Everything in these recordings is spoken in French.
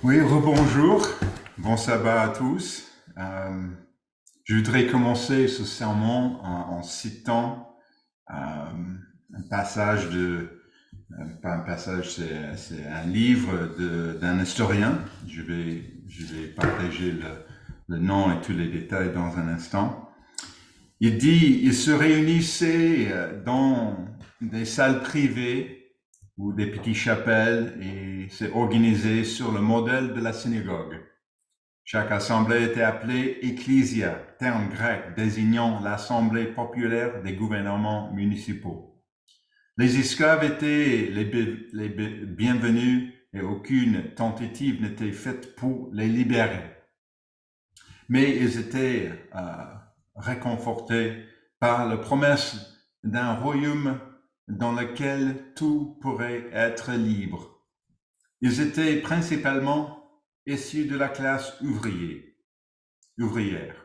Oui, rebonjour, bon sabbat à tous. Je voudrais commencer ce sermon en citant un passage pas un passage, c'est un livre d'un historien. Je vais partager le nom et tous les détails dans un instant. Il dit, ils se réunissaient dans des salles privées ou des petites chapelles et c'est organisé sur le modèle de la synagogue. Chaque assemblée était appelée ecclesia, terme grec désignant l'assemblée populaire des gouvernements municipaux. Les esclaves étaient les bienvenus et aucune tentative n'était faite pour les libérer. Mais ils étaient réconfortés par la promesse d'un royaume dans lequel tout pourrait être libre. Ils étaient principalement issus de la classe ouvrière,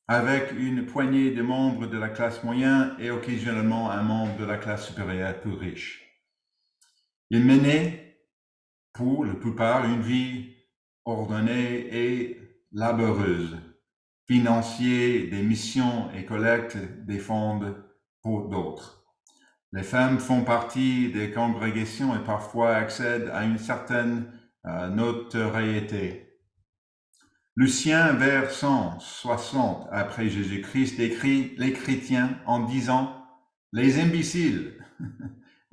avec une poignée de membres de la classe moyenne et occasionnellement un membre de la classe supérieure plus riche. Ils menaient, pour la plupart, une vie ordonnée et laborieuse, financier des missions et collecte des fonds pour d'autres. Les femmes font partie des congrégations et parfois accèdent à une certaine notoriété. Lucien, vers 160 après Jésus-Christ, décrit les chrétiens en disant « Les imbéciles,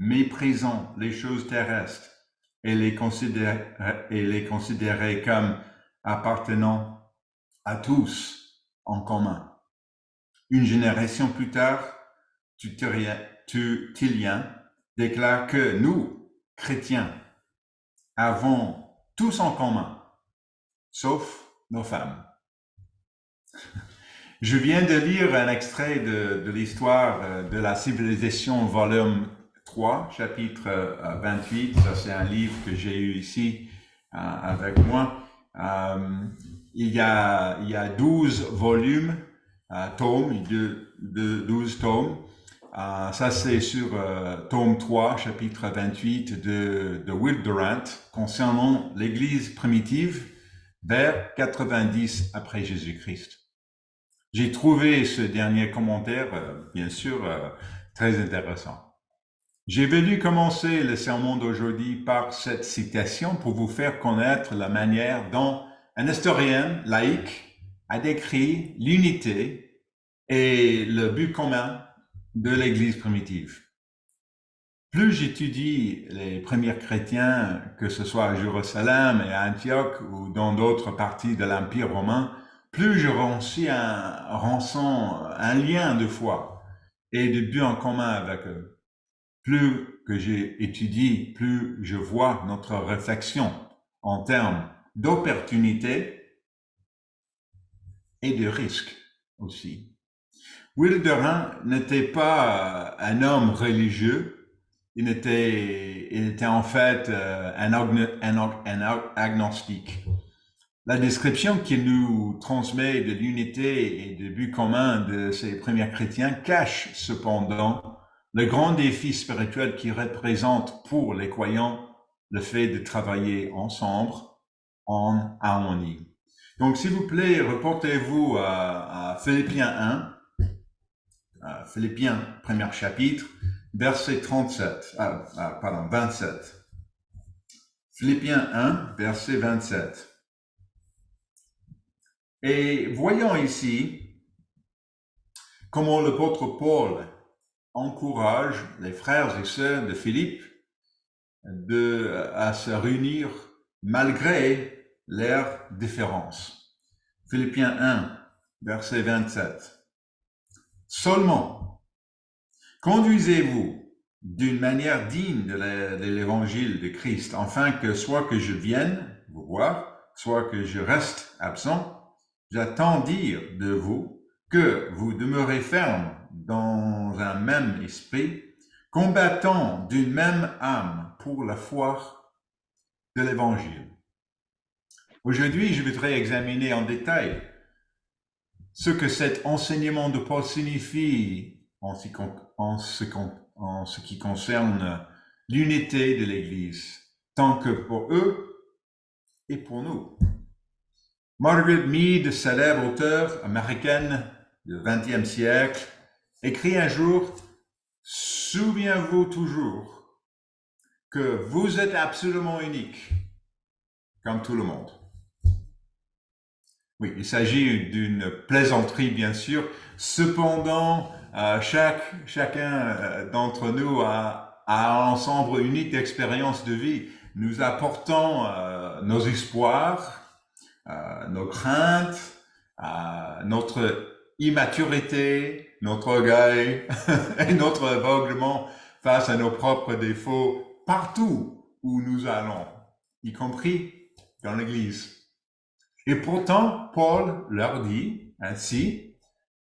méprisant les choses terrestres et les considérer comme appartenant à tous en commun. » Une génération plus tard, Tertullien déclare que nous, chrétiens, avons tous en commun, sauf nos femmes. Je viens de lire un extrait de l'histoire de la civilisation, volume 3, chapitre 28. Ça, c'est un livre que j'ai eu ici avec moi. Il y a 12 volumes, tomes, 12 tomes. Ça, c'est sur tome 3, chapitre 28 de Will Durant, concernant l'Église primitive vers 90 après Jésus-Christ. J'ai trouvé ce dernier commentaire, bien sûr, très intéressant. J'ai voulu commencer le sermon d'aujourd'hui par cette citation pour vous faire connaître la manière dont un historien laïque a décrit l'unité et le but commun de l'Église primitive. Plus j'étudie les premiers chrétiens, que ce soit à Jérusalem et à Antioche ou dans d'autres parties de l'Empire romain, plus je ressens un lien de foi et de but en commun avec eux. Plus que j'étudie, plus je vois notre réflexion en termes d'opportunité et de risque aussi. Will Durant n'était pas un homme religieux, il était en fait un agnostique. La description qu'il nous transmet de l'unité et du but commun de ces premiers chrétiens cache cependant le grand défi spirituel qui représente pour les croyants le fait de travailler ensemble en harmonie. Donc, s'il vous plaît, reportez-vous à Philippiens 1, Philippiens, premier chapitre, verset 27. Philippiens 1, verset 27. Et voyons ici comment l'apôtre Paul encourage les frères et sœurs de Philippe à se réunir malgré leurs différences. Philippiens 1, verset 27. Seulement, conduisez-vous d'une manière digne de l'évangile de Christ, afin que soit que je vienne vous voir, soit que je reste absent, j'attends dire de vous que vous demeurez ferme dans un même esprit, combattant d'une même âme pour la foi de l'évangile. Aujourd'hui, je voudrais examiner en détail ce que cet enseignement de Paul signifie en ce qui concerne l'unité de l'Église, tant que pour eux, et pour nous. Margaret Mead, célèbre auteure américaine du XXe siècle, écrit un jour « Souviens-vous toujours que vous êtes absolument unique, comme tout le monde. » Oui, il s'agit d'une plaisanterie, bien sûr. Cependant, chacun d'entre nous a un ensemble unique d'expériences de vie. Nous apportons nos espoirs, nos craintes, notre immaturité, notre orgueil et notre aveuglement face à nos propres défauts partout où nous allons, y compris dans l'Église. Et pourtant, Paul leur dit ainsi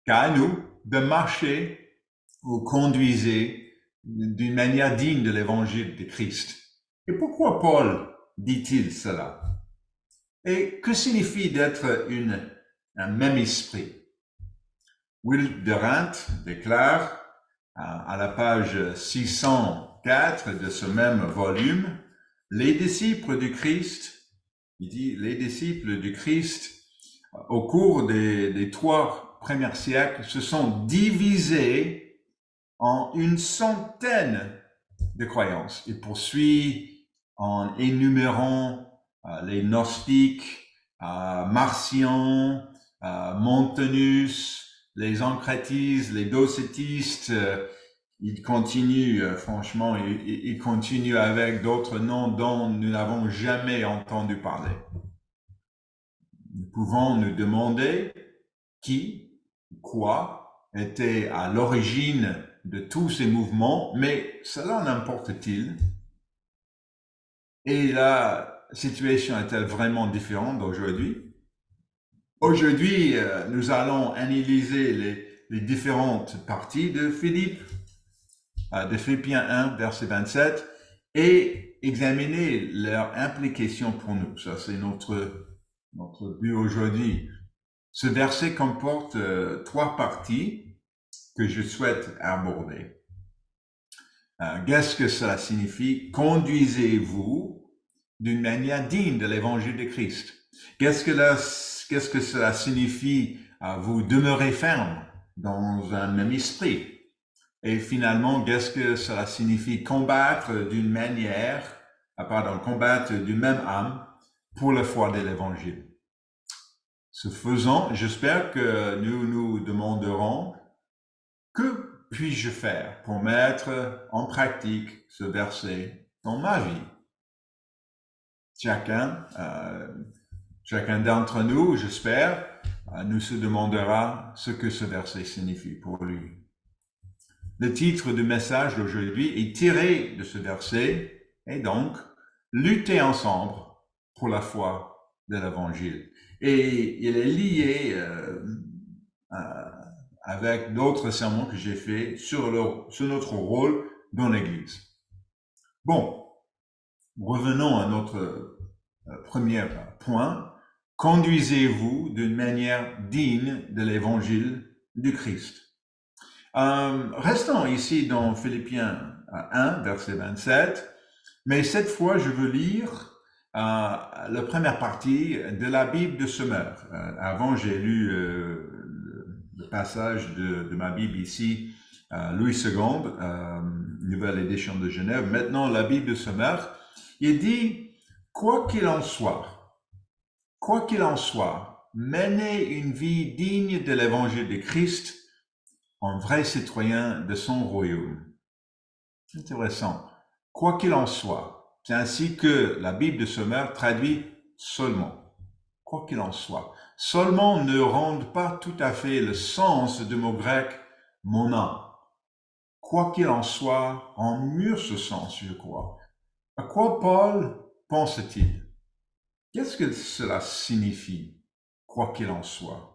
qu'à nous de marcher ou conduisez d'une manière digne de l'évangile de Christ. Et pourquoi Paul dit-il cela? Et que signifie d'être un même esprit? Will Durant déclare à la page 604 de ce même volume, les disciples du Christ, il dit, les disciples du Christ, au cours des 3 premiers siècles, se sont divisés en une centaine de croyances. Il poursuit en énumérant les gnostiques, marciens, Montanus, les encrétistes, les docétistes. Il continue, franchement, il continue avec d'autres noms dont nous n'avons jamais entendu parler. Nous pouvons nous demander qui, quoi était à l'origine de tous ces mouvements, mais cela n'importe-t-il? Et la situation est-elle vraiment différente d'aujourd'hui? Aujourd'hui, nous allons analyser les différentes parties de Philippiens 1, verset 27, et examiner leur implication pour nous. Ça, c'est notre but aujourd'hui. Ce verset comporte 3 parties que je souhaite aborder. Qu'est-ce que cela signifie? Conduisez-vous d'une manière digne de l'évangile de Christ. Qu'est-ce que cela signifie? Vous demeurez ferme dans un même esprit. Et finalement, qu'est-ce que cela signifie? Combattre d'une même âme pour la foi de l'évangile. Ce faisant, j'espère que nous nous demanderons que puis-je faire pour mettre en pratique ce verset dans ma vie? Chacun d'entre nous, j'espère, nous se demandera ce que ce verset signifie pour lui. Le titre du message d'aujourd'hui est tiré de ce verset et donc lutter ensemble pour la foi de l'évangile. Et il est lié avec d'autres sermons que j'ai faits sur notre rôle dans l'Église. Bon, revenons à notre premier point. Conduisez-vous d'une manière digne de l'évangile du Christ. Restons ici dans Philippiens 1, verset 27, mais cette fois, je veux lire la première partie de la Bible de Sommer. Avant, j'ai lu le passage de ma Bible ici, Louis II, nouvelle édition de Genève. Maintenant, la Bible de Sommer, il dit, quoi qu'il en soit, menez une vie digne de l'évangile de Christ, en vrai citoyen de son royaume. Intéressant. Quoi qu'il en soit, c'est ainsi que la Bible de Sommer traduit seulement. Quoi qu'il en soit. Seulement ne rendent pas tout à fait le sens du mot grec mona. Quoi qu'il en soit, rend mieux ce sens, je crois. À quoi Paul pense-t-il? Qu'est-ce que cela signifie? Quoi qu'il en soit.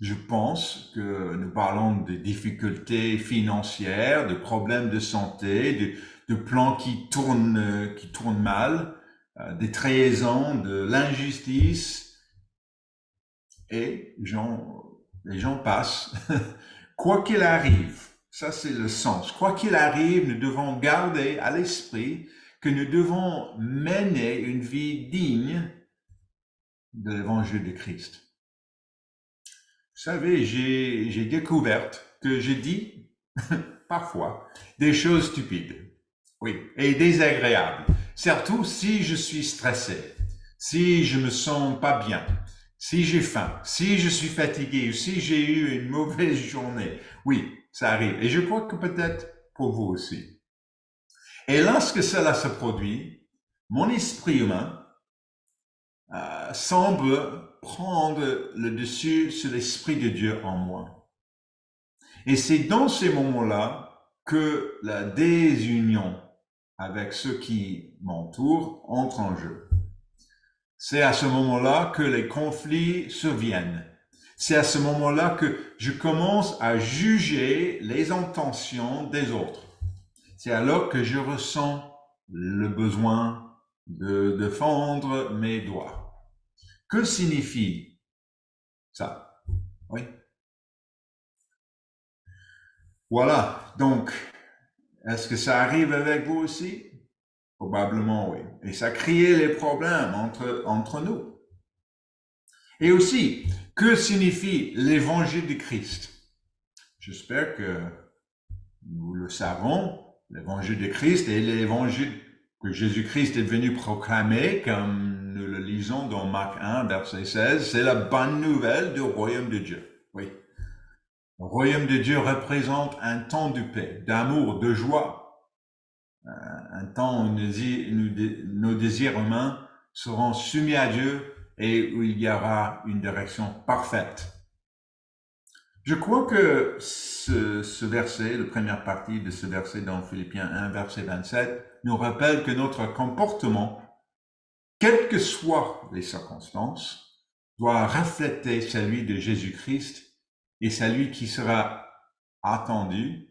Je pense que nous parlons de difficultés financières, de problèmes de santé, de plans qui tournent mal, des trahisons, de l'injustice, et les gens passent. Quoi qu'il arrive, ça c'est le sens. Quoi qu'il arrive, nous devons garder à l'esprit que nous devons mener une vie digne de l'évangile de Christ. Vous savez, j'ai découvert que je dis parfois des choses stupides, oui, et désagréables, surtout si je suis stressé, si je me sens pas bien, si j'ai faim, si je suis fatigué, ou si j'ai eu une mauvaise journée. Oui, ça arrive. Et je crois que peut-être pour vous aussi. Et lorsque cela se produit, mon esprit humain semble prendre le dessus sur l'Esprit de Dieu en moi. Et c'est dans ces moments-là que la désunion avec ceux qui m'entourent entre en jeu. C'est à ce moment-là que les conflits surviennent. C'est à ce moment-là que je commence à juger les intentions des autres. C'est alors que je ressens le besoin de défendre mes droits. Que signifie ça? Oui. Voilà. Donc, est-ce que ça arrive avec vous aussi? Probablement oui. Et ça crée les problèmes entre nous. Et aussi, que signifie l'évangile de Christ? J'espère que nous le savons. L'évangile de Christ est l'évangile que Jésus-Christ est venu proclamer, comme nous le lisons dans Marc 1, verset 16. C'est la bonne nouvelle du royaume de Dieu. Oui. Le royaume de Dieu représente un temps de paix, d'amour, de joie. Un temps où nos désirs humains seront soumis à Dieu et où il y aura une direction parfaite. Je crois que ce verset, la première partie de ce verset dans Philippiens 1, verset 27, nous rappelle que notre comportement, quelles que soient les circonstances, doit refléter celui de Jésus-Christ et celui qui sera attendu,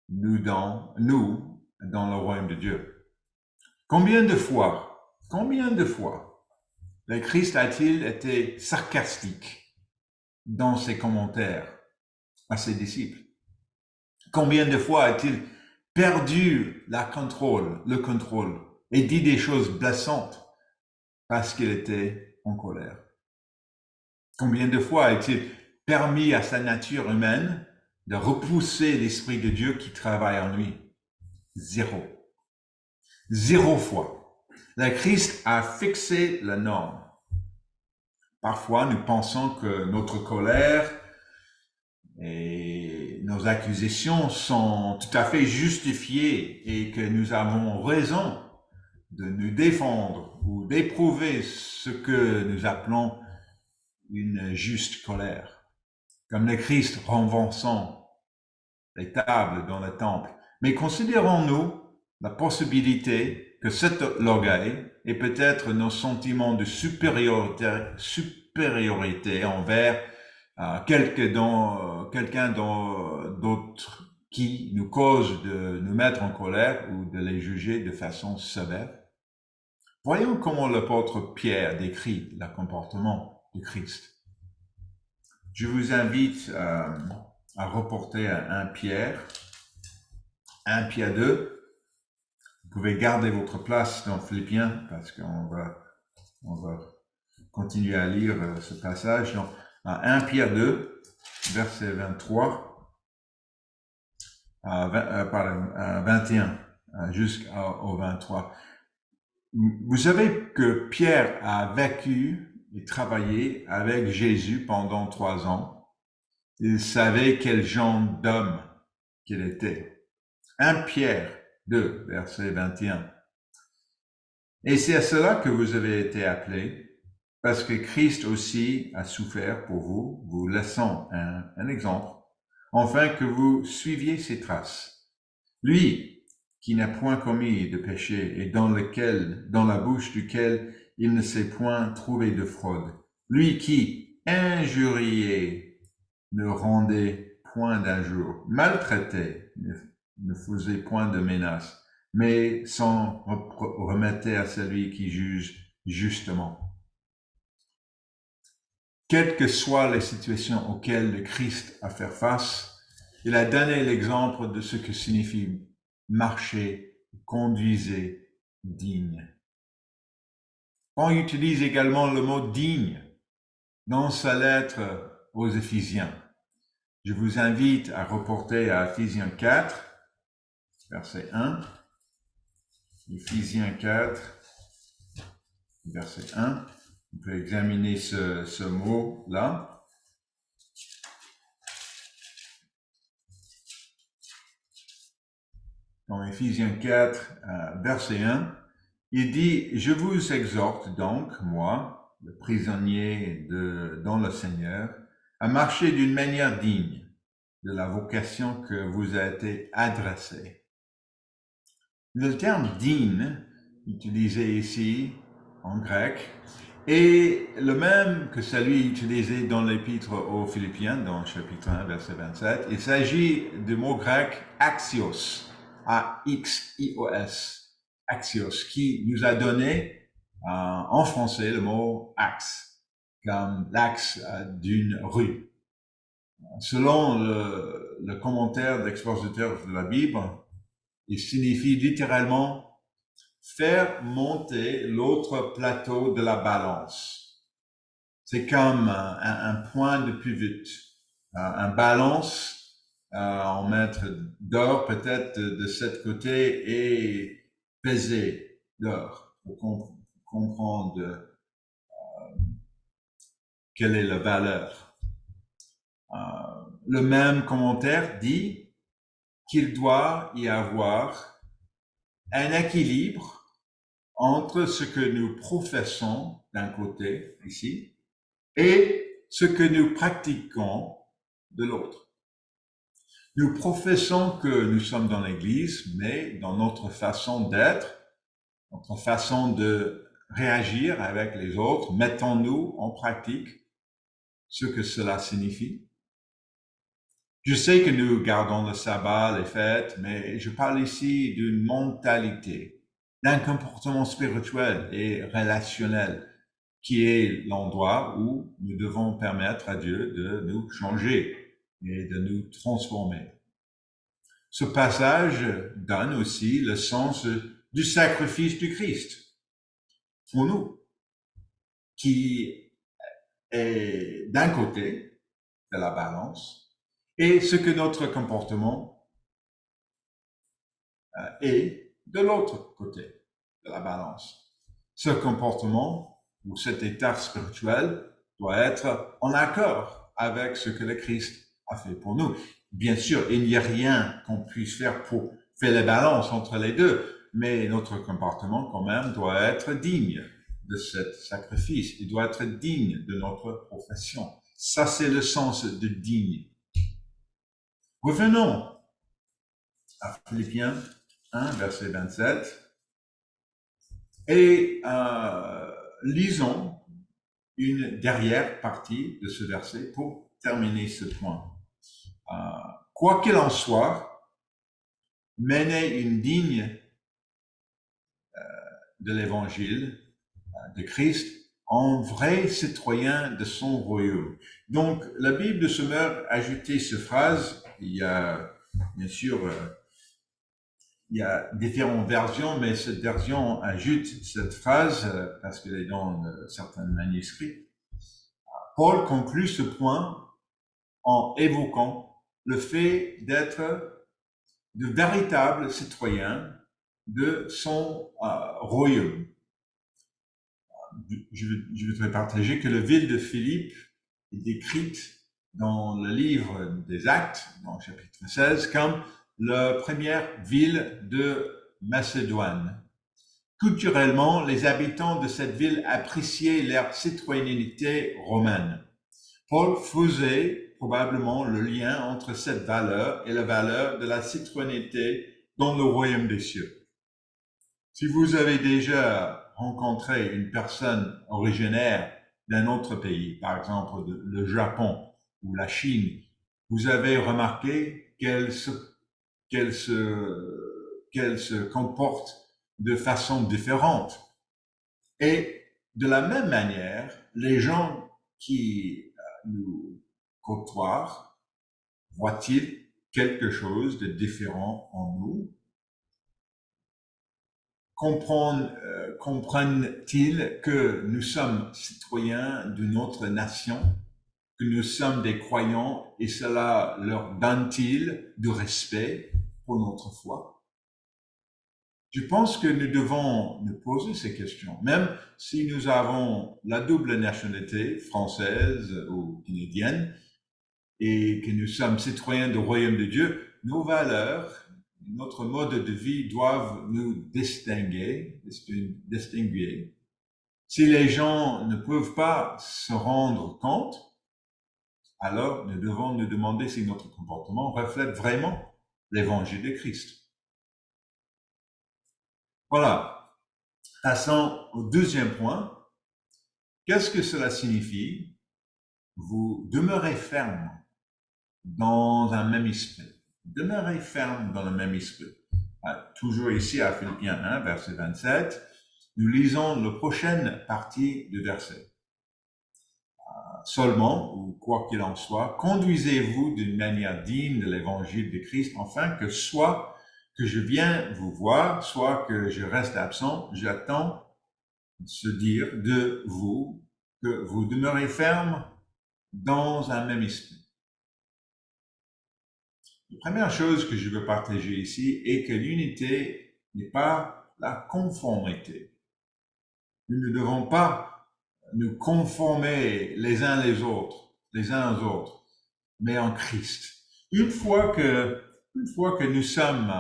nous dans le royaume de Dieu. Combien de fois, le Christ a-t-il été sarcastique dans ses commentaires à ses disciples? Combien de fois a-t-il perdu le contrôle et dit des choses blessantes parce qu'il était en colère? Combien de fois a-t-il permis à sa nature humaine de repousser l'Esprit de Dieu qui travaille en lui? Zéro fois. Le Christ a fixé la norme. Parfois, nous pensons que notre colère et nos accusations sont tout à fait justifiées et que nous avons raison de nous défendre ou d'éprouver ce que nous appelons une juste colère. Comme le Christ renversant les tables dans le temple. Mais considérons-nous la possibilité que cet orgueil et peut-être nos sentiments de supériorité envers quelqu'un d'autre qui nous cause de nous mettre en colère ou de les juger de façon sévère. Voyons comment l'apôtre Pierre décrit le comportement de Christ. Je vous invite à reporter à 1 Pierre 2. Vous pouvez garder votre place dans Philippiens parce qu'on va continuer à lire ce passage. Donc, 1 Pierre 2, verset 23 21 jusqu'au 23. Vous savez que Pierre a vécu et travaillé avec Jésus pendant 3 ans. Il savait quel genre d'homme qu'il était. 1 Pierre 2, verset 21. Et c'est à cela que vous avez été appelés, parce que Christ aussi a souffert pour vous, vous laissant un exemple, afin que vous suiviez ses traces. Lui, qui n'a point commis de péché et dans la bouche duquel il ne s'est point trouvé de fraude. Lui qui, injurié, ne rendait point d'injure, maltraitait, ne faisait point de menaces, mais s'en remettait à celui qui juge justement. Quelles que soient les situations auxquelles le Christ a fait face, il a donné l'exemple de ce que signifie marcher, conduire digne. On utilise également le mot digne dans sa lettre aux Éphésiens. Je vous invite à reporter à Éphésiens 4, verset 1. Éphésiens 4, verset 1. On peut examiner ce mot-là. Dans Éphésiens 4, verset 1, il dit « Je vous exhorte donc, moi, le prisonnier dans le Seigneur, à marcher d'une manière digne de la vocation que vous a été adressée. » Le terme « digne » utilisé ici en grec est le même que celui utilisé dans l'épître aux Philippiens, dans chapitre 1, verset 27. Il s'agit du mot grec « axios », A-X-I-O-S, axios, qui nous a donné en français le mot axe, comme l'axe d'une rue. Selon le commentaire d'expositeur de la Bible, il signifie littéralement faire monter l'autre plateau de la balance. C'est comme un point de pivot, un balance, en mètre d'or peut-être de cet côté et peser l'or pour comprendre quelle est la valeur. Le même commentaire dit qu'il doit y avoir un équilibre entre ce que nous professons d'un côté, ici, et ce que nous pratiquons de l'autre. Nous professons que nous sommes dans l'Église, mais dans notre façon d'être, notre façon de réagir avec les autres, mettons-nous en pratique ce que cela signifie. Je sais que nous gardons le sabbat, les fêtes, mais je parle ici d'une mentalité, d'un comportement spirituel et relationnel qui est l'endroit où nous devons permettre à Dieu de nous changer et de nous transformer. Ce passage donne aussi le sens du sacrifice du Christ pour nous, qui est d'un côté de la balance, et ce que notre comportement est de l'autre côté de la balance. Ce comportement ou cet état spirituel doit être en accord avec ce que le Christ a fait pour nous. Bien sûr, il n'y a rien qu'on puisse faire pour faire la balance entre les deux, mais notre comportement quand même doit être digne de ce sacrifice. Il doit être digne de notre profession. Ça, c'est le sens de digne. Revenons à Philippiens 1, verset 27, et lisons une dernière partie de ce verset pour terminer ce point. Quoi qu'il en soit, menez une digne de l'évangile de Christ en vrai citoyen de son royaume. Donc, la Bible de Sommer a ajouté cette phrase. Il y a, bien sûr, il y a différentes versions, mais cette version ajoute cette phrase parce qu'elle est dans certains manuscrits. Paul conclut ce point en évoquant le fait d'être de véritables citoyens de son royaume. Je voudrais partager que la ville de Philippe est décrite dans le livre des Actes, dans le chapitre 16, comme la première ville de Macédoine. Culturellement, les habitants de cette ville appréciaient leur citoyenneté romaine. Paul faisait probablement le lien entre cette valeur et la valeur de la citoyenneté dans le royaume des cieux. Si vous avez déjà rencontré une personne originaire d'un autre pays, par exemple le Japon ou la Chine, vous avez remarqué qu'elle se comporte de façon différente. Et de la même manière, les gens qui nous côtoient voient-ils quelque chose de différent en nous? comprennent-ils que nous sommes citoyens d'une autre nation, que nous sommes des croyants et cela leur donne-t-il du respect pour notre foi? Je pense que nous devons nous poser ces questions, même si nous avons la double nationalité française ou canadienne et que nous sommes citoyens du royaume de Dieu, nos valeurs, notre mode de vie doivent nous distinguer. Si les gens ne peuvent pas se rendre compte, alors nous devons nous demander si notre comportement reflète vraiment l'évangile de Christ. Voilà. Passons au deuxième point. Qu'est-ce que cela signifie? Vous demeurez ferme dans un même esprit. Demeurez ferme dans le même esprit. Toujours ici à Philippiens 1, verset 27, nous lisons la prochaine partie du verset. Seulement, ou quoi qu'il en soit, conduisez-vous d'une manière digne de l'évangile de Christ, afin que soit que je vienne vous voir, soit que je reste absent, j'attends se dire de vous que vous demeurez ferme dans un même esprit. La première chose que je veux partager ici est que l'unité n'est pas la conformité. Nous ne devons pas nous conformer les uns aux autres, mais en Christ. Une fois que nous sommes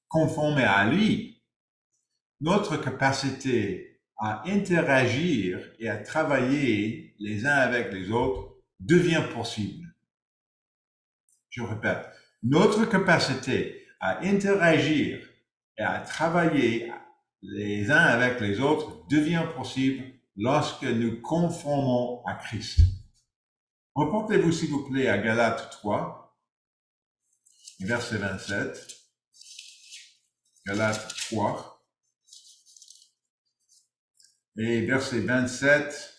conformés à lui, notre capacité à interagir et à travailler les uns avec les autres devient possible. Je répète, notre capacité à interagir et à travailler les uns avec les autres devient possible lorsque nous conformons à Christ. Reportez-vous s'il vous plaît à Galates 3, verset 27. Galates 3 et verset 27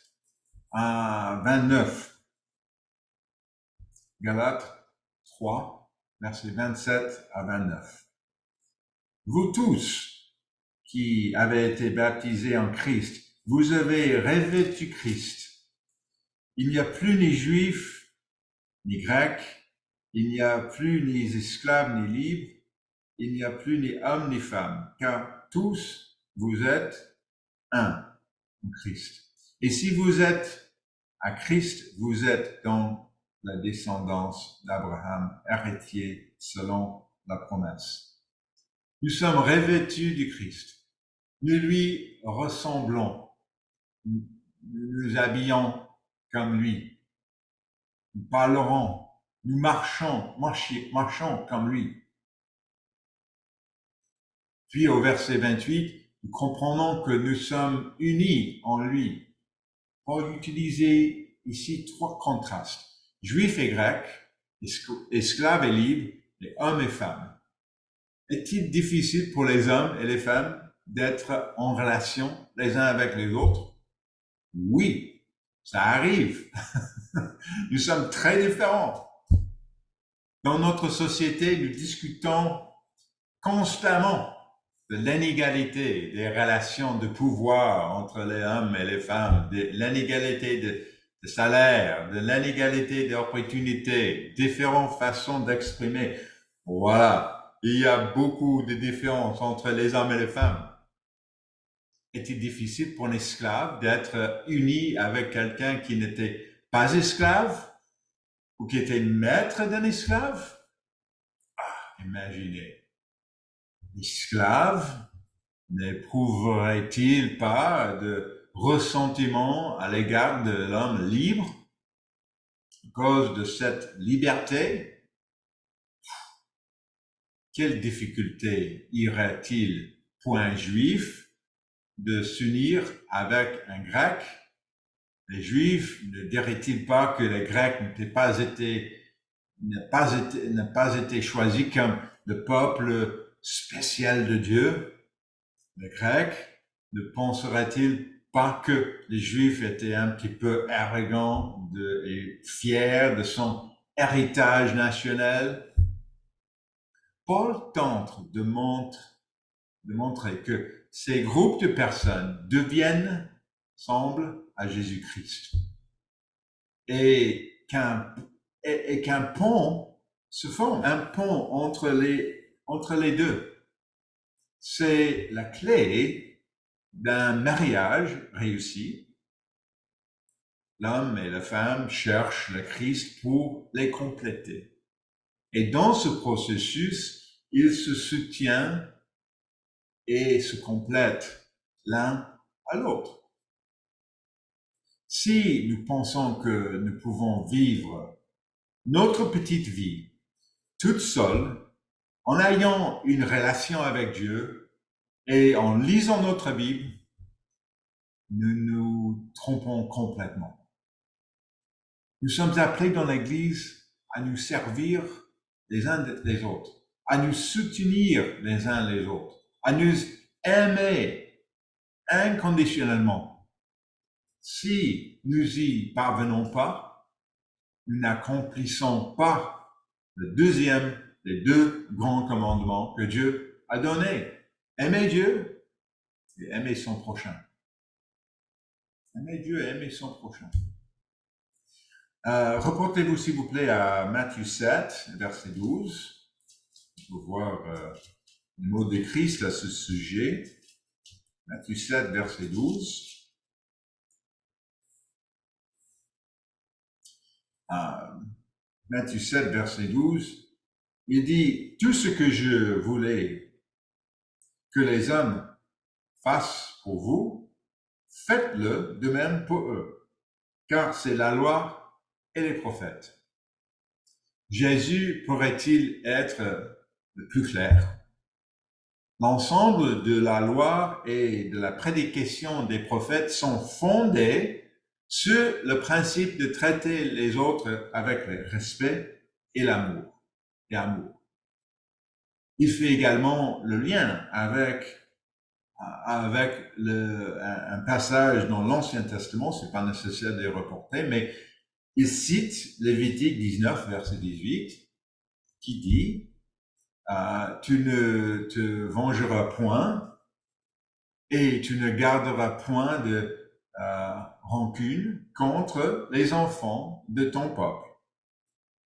à 29. Galates 3, verset 27 à 29. Vous tous qui avez été baptisés en Christ, vous avez revêtu Christ. Il n'y a plus ni juif, ni grec, il n'y a plus ni esclave, ni libre, il n'y a plus ni homme, ni femme, car tous vous êtes un en Christ. Et si vous êtes à Christ, vous êtes dans la descendance d'Abraham, héritier selon la promesse. Nous sommes revêtus du Christ. Nous lui ressemblons. Nous nous habillons comme lui. Nous parlerons. Nous marchons comme lui. Puis au verset 28, nous comprenons que nous sommes unis en lui. Paul utilise ici trois contrastes. Juifs et grecs, esclaves et libres, et hommes et femmes. Est-il difficile pour les hommes et les femmes d'être en relation les uns avec les autres? Oui, ça arrive. Nous sommes très différents. Dans notre société, nous discutons constamment de l'inégalité des relations de pouvoir entre les hommes et les femmes, de l'inégalité de salaire, de l'inégalité d'opportunités, différentes façons d'exprimer. Voilà, il y a beaucoup de différences entre les hommes et les femmes. Est-il difficile pour un esclave d'être uni avec quelqu'un qui n'était pas esclave ou qui était maître d'un esclave? Imaginez. L'esclave n'éprouverait-il pas de ressentiment à l'égard de l'homme libre à cause de cette liberté? Quelle difficulté irait-il pour un juif de s'unir avec un grec? Les juifs ne diraient-ils pas que les grecs n'ont pas été choisis comme le peuple spécial de Dieu? Les Grecs ne penseraient-ils pas que les Juifs étaient un petit peu arrogants et fiers de son héritage national? Paul tente de montrer de montrer que ces groupes de personnes semblent à Jésus-Christ. Et qu'un pont se forme, un pont entre les deux. C'est la clé d'un mariage réussi. L'homme et la femme cherchent le Christ pour les compléter. Et dans ce processus, ils se soutiennent et se complètent l'un à l'autre. Si nous pensons que nous pouvons vivre notre petite vie toute seule, en ayant une relation avec Dieu et en lisant notre Bible, nous nous trompons complètement. Nous sommes appelés dans l'Église à nous servir les uns des autres, à nous soutenir les uns les autres, à nous aimer inconditionnellement. Si nous y parvenons pas, nous n'accomplissons pas les deux grands commandements que Dieu a donnés. Aimer Dieu et aimer son prochain. Aimer Dieu et aimer son prochain. Reportez-vous s'il vous plaît à Matthieu 7, verset 12, pour voir le mot de Christ à ce sujet. Matthieu 7, verset 12. Matthieu 7, verset 12, il dit, tout ce que je voulais que les hommes fassent pour vous, faites-le de même pour eux, car c'est la loi et les prophètes. Jésus pourrait-il être le plus clair? L'ensemble de la loi et de la prédication des prophètes sont fondés sur le principe de traiter les autres avec le respect et l'amour. Il fait également le lien avec un passage dans l'Ancien Testament, c'est pas nécessaire de les reporter, mais il cite Lévitique 19, verset 18, qui dit tu ne te vengeras point et tu ne garderas point de rancune contre les enfants de ton peuple.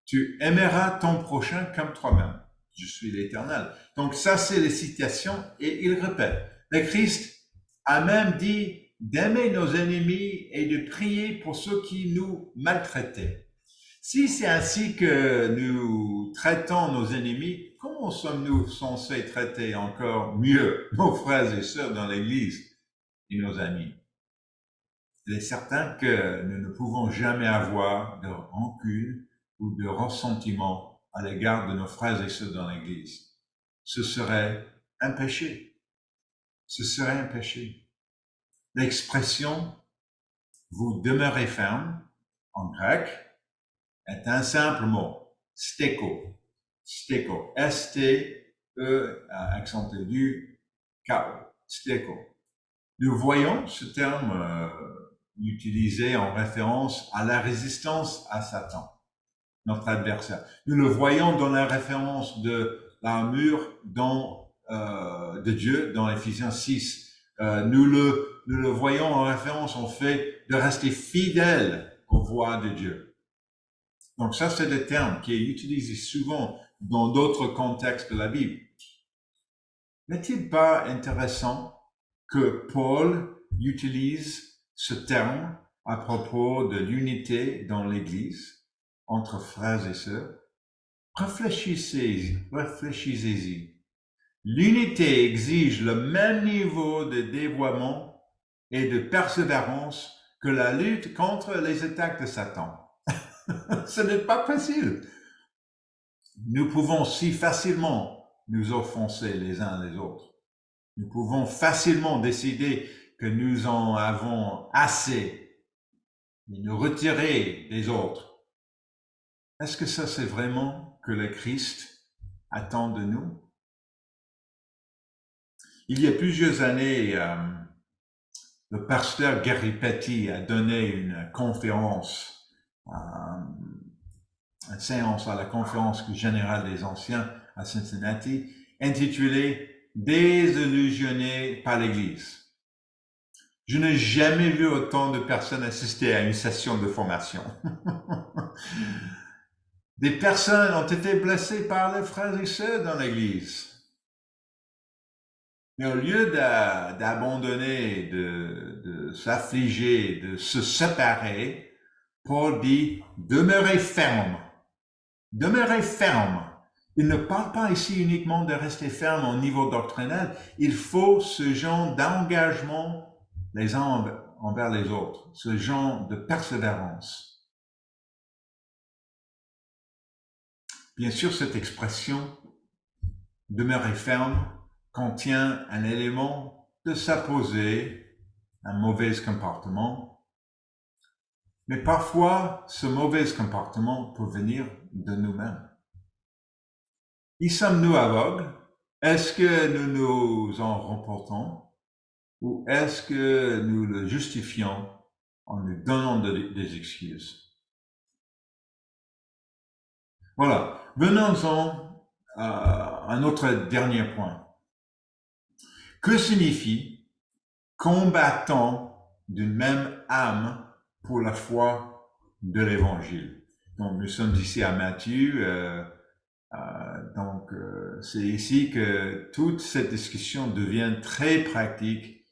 Tu aimeras ton prochain comme toi-même. Je suis l'Éternel. Donc ça, c'est les citations et il répète. Le Christ a même dit d'aimer nos ennemis et de prier pour ceux qui nous maltraitaient. Si c'est ainsi que nous traitons nos ennemis, comment sommes-nous censés traiter encore mieux nos frères et sœurs dans l'Église et nos amis? Il est certain que nous ne pouvons jamais avoir de rancune ou de ressentiment à l'égard de nos frères et sœurs dans l'Église. Ce serait un péché. Ce serait un péché. L'expression « vous demeurez ferme » en grec est un simple mot, steko. Steko. S-T-E, accent aigu, K-O. Steko. Nous voyons ce terme utilisé en référence à la résistance à Satan, notre adversaire. Nous le voyons dans la référence de l'armure de Dieu dans Éphésiens 6. Nous le voyons en référence au fait de rester fidèle aux voies de Dieu. Donc ça, c'est le terme qui est utilisé souvent dans d'autres contextes de la Bible. N'est-il pas intéressant que Paul utilise ce terme à propos de l'unité dans l'Église entre frères et sœurs? Réfléchissez-y. L'unité exige le même niveau de dévouement et de persévérance que la lutte contre les attaques de Satan. Ce n'est pas facile. Nous pouvons si facilement nous offenser les uns les autres. Nous pouvons facilement décider que nous en avons assez et nous retirer des autres. Est-ce que ça, c'est vraiment que le Christ attend de nous? Il y a plusieurs années, le pasteur Gary Petty a donné une conférence, une séance à la conférence générale des anciens à Cincinnati, intitulée désillusionné par l'Église. Je n'ai jamais vu autant de personnes assister à une session de formation. Des personnes ont été blessées par les frères et sœurs dans l'Église. Mais au lieu d'abandonner, de s'affliger, de se séparer, Paul dit « demeurez ferme ». Demeurez ferme. Il ne parle pas ici uniquement de rester ferme au niveau doctrinal. Il faut ce genre d'engagement les uns envers les autres, ce genre de persévérance. Bien sûr, cette expression « demeurer ferme » contient un élément de s'opposer à un mauvais comportement. Mais parfois, ce mauvais comportement peut venir de nous-mêmes. Y sommes-nous aveugles? Est-ce que nous nous en remportons? Ou est-ce que nous le justifions en nous donnant des excuses? Voilà. Venons-en à un autre dernier point. Que signifie combattant d'une même âme pour la foi de l'Évangile? Donc, nous sommes ici à Matthieu. Donc, c'est ici que toute cette discussion devient très pratique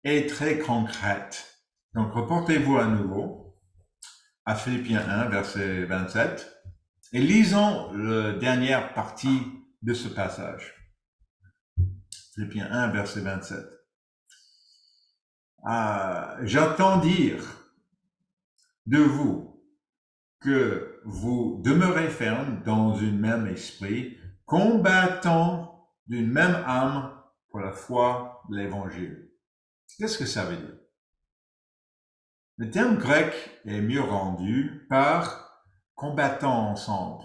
et très concrète. Donc, reportez-vous à nouveau à Philippiens 1, verset 27, et lisons la dernière partie de ce passage. Philippiens 1, verset 27. J'entends dire de vous que vous demeurez ferme dans un même esprit, combattant d'une même âme pour la foi de l'Évangile. Qu'est-ce que ça veut dire? Le terme grec est mieux rendu par combattant ensemble.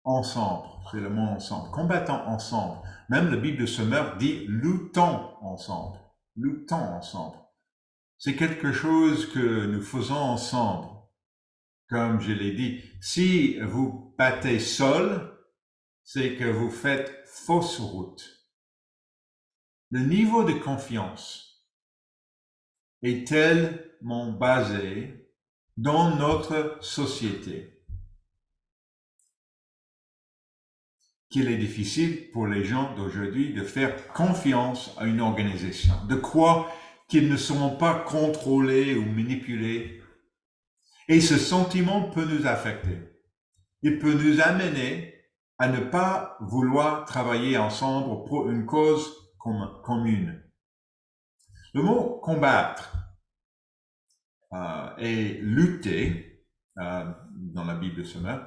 Ensemble, c'est le mot ensemble. Combattant ensemble. Même la Bible de Sommer dit luttons ensemble. Luttons ensemble. C'est quelque chose que nous faisons ensemble. Comme je l'ai dit, si vous battez seul, c'est que vous faites fausse route. Le niveau de confiance est tellement basé dans notre société qu'il est difficile pour les gens d'aujourd'hui de faire confiance à une organisation, de croire qu'ils ne seront pas contrôlés ou manipulés. Et ce sentiment peut nous affecter. Il peut nous amener à ne pas vouloir travailler ensemble pour une cause commune. Le mot combattre et lutter dans la Bible de Sommer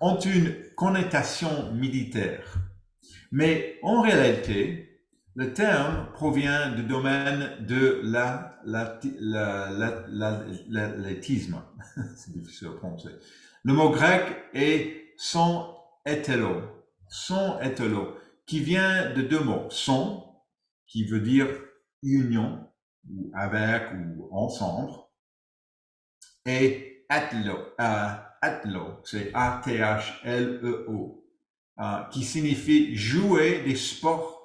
ont une connotation militaire. Mais en réalité, le terme provient du domaine de l'athlétisme. C'est difficile à prononcer. Le mot grec est son hétélo, qui vient de deux mots. Son, qui veut dire union, ou avec, ou ensemble, et athleo, c'est A-T-H-L-E-O, qui signifie jouer des sports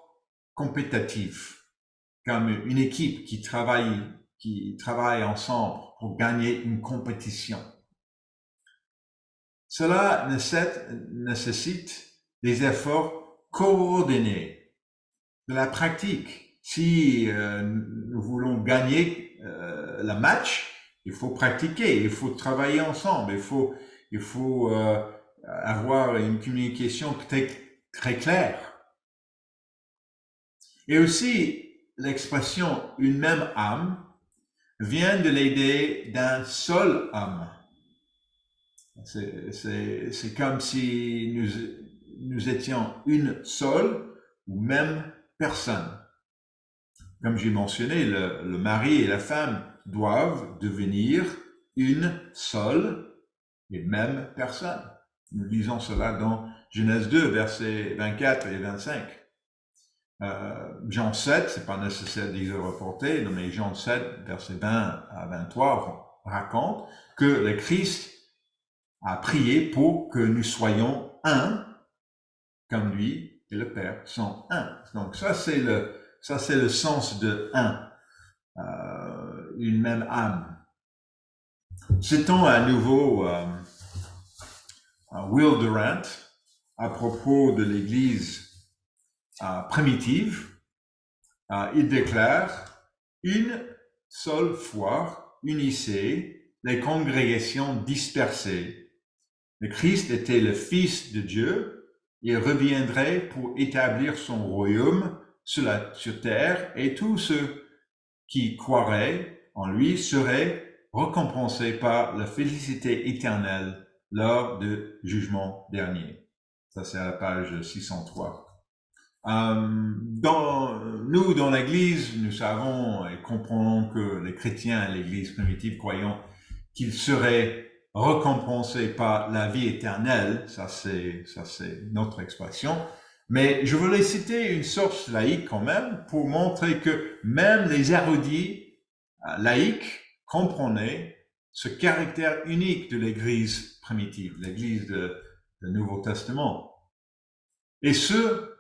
compétitifs, comme une équipe qui travaille ensemble pour gagner une compétition. Cela nécessite des efforts coordonnés, de la pratique. Si nous voulons gagner le match, il faut pratiquer, il faut travailler ensemble, il faut avoir une communication très claire. Et aussi, l'expression « une même âme » vient de l'idée d'un seul homme. C'est comme si nous étions une seule ou même personne. Comme j'ai mentionné, le mari et la femme doivent devenir une seule et même personne. Nous lisons cela dans Genèse 2, versets 24 et 25. Jean 7, c'est pas nécessaire d'y reporter, mais Jean 7, versets 20 à 23 raconte que le Christ a prié pour que nous soyons un comme lui et le Père sont un. Donc ça c'est le sens de un, une même âme. Citons à nouveau Will Durant à propos de l'Église primitive. Il déclare: une seule foi unissait les congrégations dispersées. Le Christ était le Fils de Dieu. Il reviendrait pour établir son royaume sur terre, et tous ceux qui croiraient en lui seraient récompensés par la félicité éternelle lors du jugement dernier. Ça, c'est à la page 603. Dans l'Église, nous savons et comprenons que les chrétiens, l'Église primitive, croyons qu'ils seraient récompensés par la vie éternelle. Ça c'est notre expression. Mais je voulais citer une source laïque quand même pour montrer que même les érudits laïcs comprenaient ce caractère unique de l'Église primitive, l'Église du Nouveau Testament. Et ce,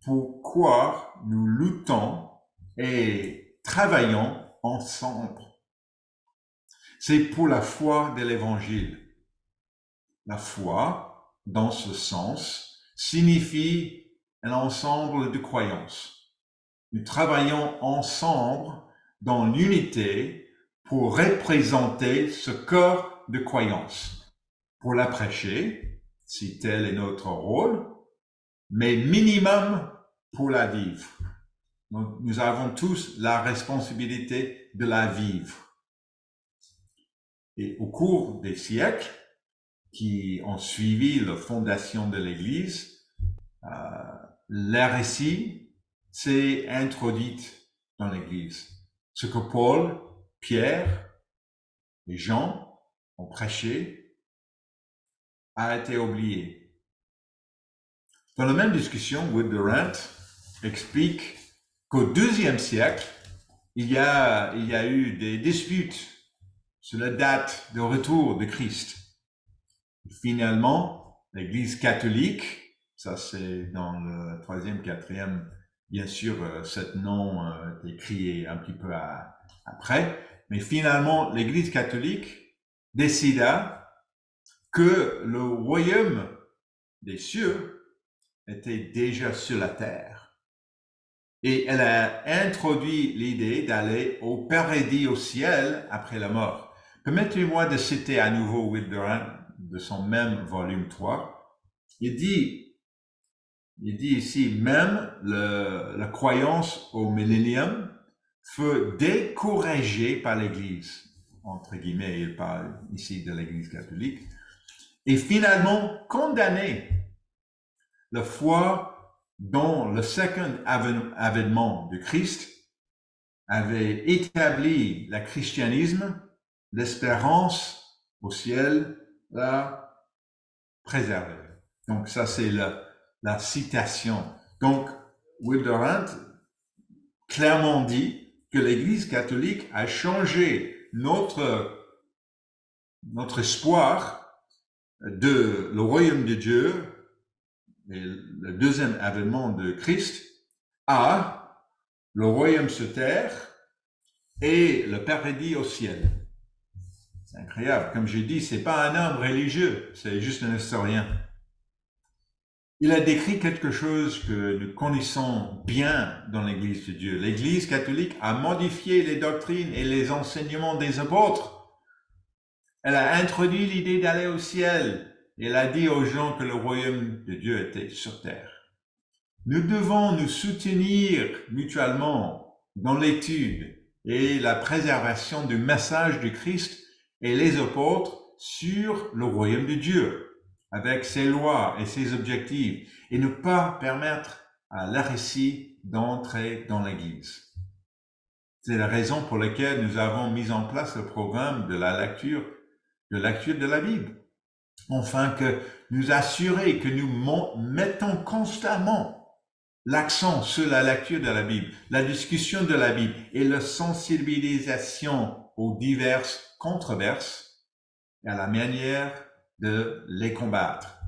pourquoi nous luttons et travaillons ensemble. C'est pour la foi de l'Évangile. La foi, dans ce sens, signifie un ensemble de croyances. Nous travaillons ensemble dans l'unité pour représenter ce corps de croyances, pour la prêcher, si tel est notre rôle, mais minimum pour la vivre. Donc, nous avons tous la responsabilité de la vivre. Et au cours des siècles qui ont suivi la fondation de l'Église, l'hérésie s'est introduite dans l'Église. Ce que Paul, Pierre et Jean ont prêché a été oublié. Dans la même discussion, Will Durant explique qu'au IIe siècle, il y a eu des disputes sur la date de retour de Christ. Finalement, l'Église catholique, ça c'est dans le 3e, 4e, bien sûr, cet nom est écrit un petit peu après, mais finalement, l'Église catholique décida que le royaume des cieux était déjà sur la terre. Et elle a introduit l'idée d'aller au paradis, au ciel, après la mort. Permettez-moi de citer à nouveau Will Durant de son même volume 3. Il dit ici, même la croyance au millénium fut découragée par l'Église, entre guillemets, il parle ici de l'Église catholique, et finalement condamnée. La foi dans le second avènement de Christ avait établi le christianisme, l'espérance au ciel, la préserver. Donc ça c'est la citation. Donc Will Durant clairement dit que l'Église catholique a changé notre espoir de le royaume de Dieu et le deuxième avènement de Christ à le royaume sur terre et le paradis au ciel. C'est incroyable. Comme j'ai dit, c'est pas un homme religieux, c'est juste un historien. Il a décrit quelque chose que nous connaissons bien dans l'Église de Dieu. L'Église catholique a modifié les doctrines et les enseignements des apôtres. Elle a introduit l'idée d'aller au ciel. Elle a dit aux gens que le royaume de Dieu était sur terre. Nous devons nous soutenir mutuellement dans l'étude et la préservation du message du Christ et les apôtres sur le royaume de Dieu, avec ses lois et ses objectifs, et ne pas permettre à l'hérésie d'entrer dans l'Église. C'est la raison pour laquelle nous avons mis en place le programme de la lecture de la Bible, afin que nous assurer que nous mettons constamment l'accent sur la lecture de la Bible, la discussion de la Bible et la sensibilisation aux diverses controverses et à la manière de les combattre.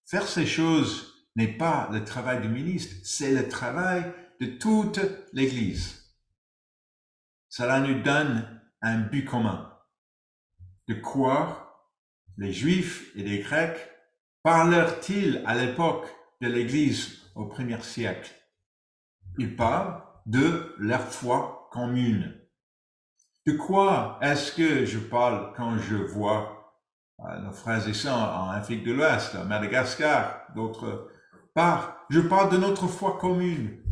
Faire ces choses n'est pas le travail du ministre, c'est le travail de toute l'Église. Cela nous donne un but commun. De quoi les Juifs et les Grecs parlèrent-ils à l'époque de l'Église au premier siècle? Ils parlent de leur foi commune. De quoi est-ce que je parle quand je vois nos frères et sœurs en Afrique de l'Ouest, à Madagascar, d'autres parts? Je parle de notre foi commune.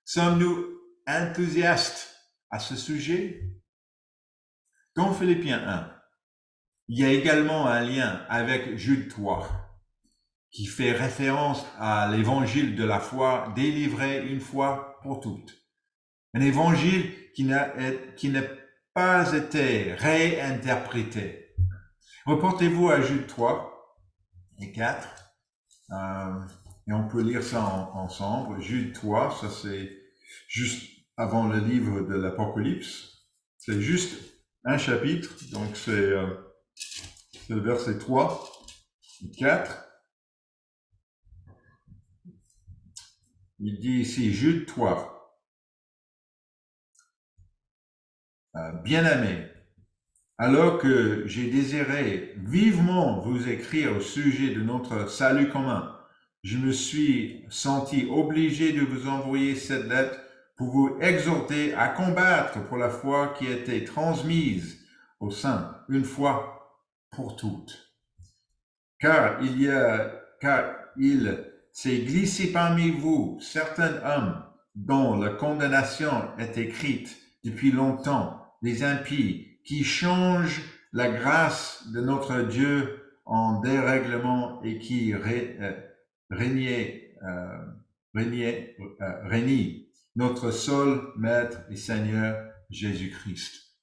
Sommes-nous enthousiastes à ce sujet? Dans Philippiens 1, il y a également un lien avec Jude 3, qui fait référence à l'évangile de la foi délivré une fois pour toutes. Un évangile qui n'a pas été réinterprété. Reportez-vous à Jude 3 et 4, et on peut lire ça ensemble. Jude 3, ça c'est juste avant le livre de l'Apocalypse. C'est juste un chapitre, donc c'est le verset 3 et 4. Il dit ici, Jude 3, bien-aimés, alors que j'ai désiré vivement vous écrire au sujet de notre salut commun, je me suis senti obligé de vous envoyer cette lettre pour vous exhorter à combattre pour la foi qui a été transmise aux saints une fois pour toutes. Car il s'est glissé parmi vous certains hommes dont la condamnation est écrite depuis longtemps, les impies, qui changent la grâce de notre Dieu en dérèglement et qui renie notre seul Maître et Seigneur Jésus-Christ.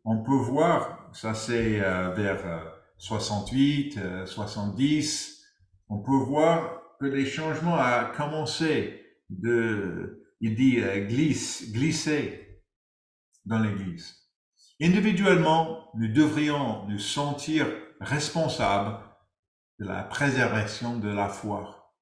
On peut voir, ça c'est vers 68, 70, on peut voir que les changements ont commencé il dit glisser dans l'Église. Individuellement, nous devrions nous sentir responsables de la préservation de la foi.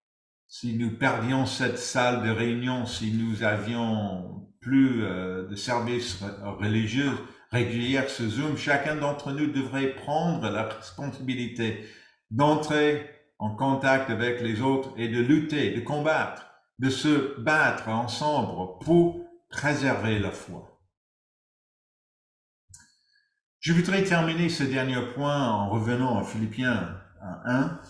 Si nous perdions cette salle de réunion, si nous avions plus de services religieux réguliers sur Zoom, chacun d'entre nous devrait prendre la responsabilité d'entrer en contact avec les autres et de lutter, de combattre, de se battre ensemble pour préserver la foi. Je voudrais terminer ce dernier point en revenant à Philippiens 1,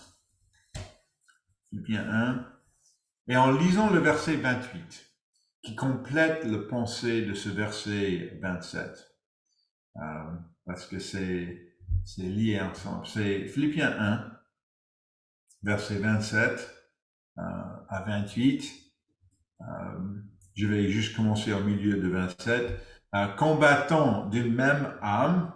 et en lisant le verset 28, qui complète le pensée de ce verset 27, parce que c'est lié ensemble. C'est Philippiens 1, verset 27 à 28. Je vais juste commencer au milieu de 27. Combattant d'une même âme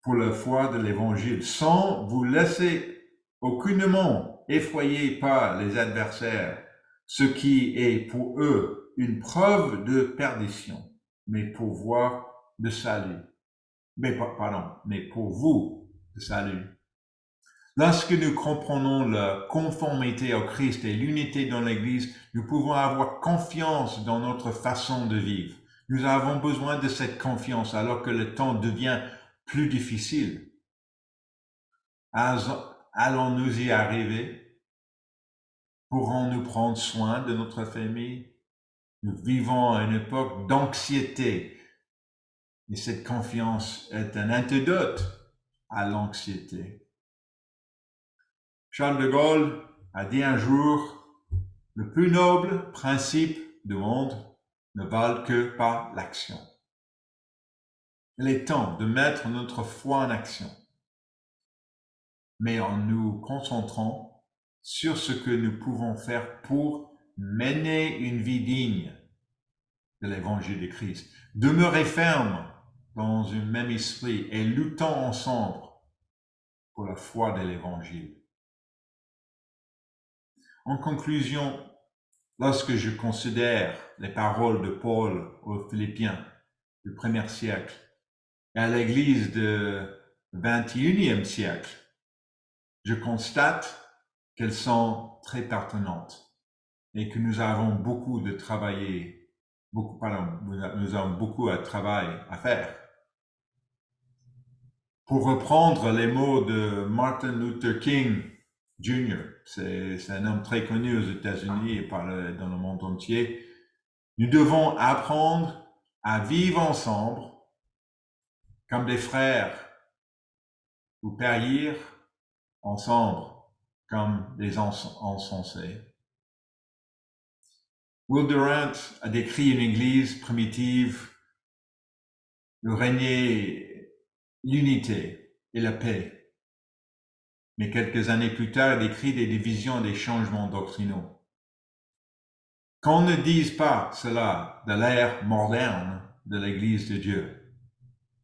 pour la foi de l'Évangile, sans vous laisser aucunement effrayer par les adversaires, ce qui est pour eux une preuve de perdition, mais pour de salut. Mais pour vous de salut. Lorsque nous comprenons la conformité au Christ et l'unité dans l'Église, nous pouvons avoir confiance dans notre façon de vivre. Nous avons besoin de cette confiance alors que le temps devient plus difficile. Allons-nous y arriver? Pourrons-nous prendre soin de notre famille? Nous vivons à une époque d'anxiété et cette confiance est un antidote à l'anxiété. Charles de Gaulle a dit un jour, le plus noble principe du monde ne valent que par l'action. Il est temps de mettre notre foi en action, mais en nous concentrant sur ce que nous pouvons faire pour mener une vie digne de l'évangile de Christ. Demeurer ferme dans un même esprit et luttons ensemble pour la foi de l'évangile. En conclusion, lorsque je considère les paroles de Paul aux Philippiens du 1er siècle et à l'Église du 21e siècle, je constate qu'elles sont très pertinentes et que nous avons beaucoup de travailler, nous avons beaucoup de travail à faire. Pour reprendre les mots de Martin Luther King Jr., c'est un homme très connu aux États-Unis et dans le monde entier, nous devons apprendre à vivre ensemble comme des frères ou périr ensemble comme des insensés. Will Durant a décrit une église primitive où régnait l'unité et la paix. Mais quelques années plus tard, il décrit des divisions et des changements doctrinaux. Qu'on ne dise pas cela de l'ère moderne de l'Église de Dieu.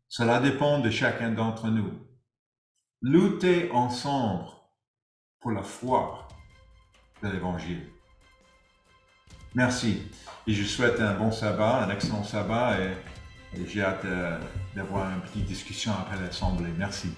Cela dépend de chacun d'entre nous. Lutter ensemble pour la foi de l'Évangile. Merci. Et je souhaite un bon sabbat, un excellent sabbat et j'ai hâte d'avoir une petite discussion après l'Assemblée. Merci.